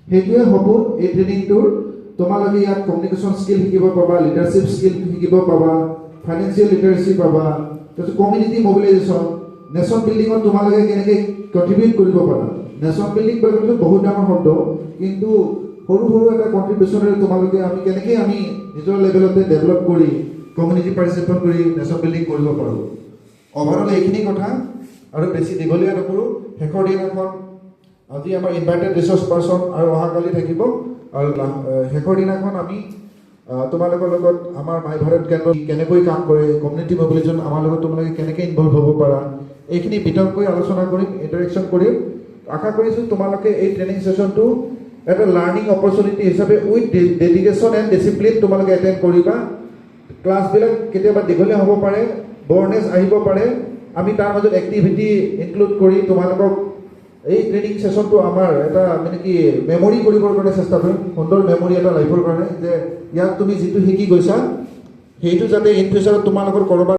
সেইটোৱে সপোন এই ট্ৰেইনিংটোৰ। তোমালোকে ইয়াত কমিউনিকেশ্যন স্কিল শিকিব পাবা, লিডাৰশ্বিপ স্কিল শিকিব পাবা, ফাইনেন্সিয়েল লিটাৰেচি পাবা, তাৰপিছত কমিউনিটি মবিলাইজেশ্যন, নেশ্যন বিল্ডিঙত তোমালোকে কেনেকৈ কণ্ট্ৰিবিউট কৰিব পাৰা। নেশ্যন বিল্ডিং বুলি বহুত ডাঙৰ শব্দ, কিন্তু সৰু সৰু এটা কণ্ট্ৰিবিউশ্যনেৰে তোমালোকে কেনেকৈ আমি নিজৰ লেভেলতে ডেভেলপ কৰি কমিউনিটি পাৰ্টিচিপেট কৰি নেশ্যন বিল্ডিং কৰিব পাৰোঁ। অভাৰঅল এইখিনি কথা, আৰু বেছি দীঘলীয়া নকৰোঁ। শেষৰ দিনাখন আজি আমাৰ ইনভাইটেড ৰিচৰ্চ পাৰ্চন আৰু অহাকালি থাকিব, আৰু শেষৰ দিনাখন আমি তোমালোকৰ লগত আমাৰ মাই ভাৰত কেন্দ্ৰ কেনেকৈ কাম কৰে, কমিউনিটি মবিলাইজেশ্যন আমাৰ লগত তোমালোকে কেনেকৈ ইনভলভ হ'ব পাৰা, এইখিনি বিতংকৈ আলোচনা কৰিম, ইণ্টাৰেকশ্যন কৰিম। আশা কৰিছোঁ তোমালোকে এই ট্ৰেইনিং ছেশ্যনটো এটা লাৰ্ণিং অপৰচুনিটি হিচাপে উইথ ডেডিকেশ্যন এণ্ড ডিচিপ্লিন তোমালোকে এটেণ্ড কৰিবা। ক্লাছবিলাক কেতিয়াবা দীঘলীয়া হ'ব পাৰে, ব'ৰনেছ আহিব পাৰে, আমি তাৰ মাজত এক্টিভিটি ইনক্লুড কৰি তোমালোকক এই ট্ৰেইনিং ছেশ্যনটো আমাৰ এটা কি মেমৰি কৰিবৰ কাৰণে চেষ্টা কৰিম, সুন্দৰ মেমৰি এটা লাইফৰ কাৰণে, যে ইয়াত তুমি যিটো শিকি গৈছা সেইটো যাতে ইন ফিউচাৰত তোমালোকৰ ক'ৰবাত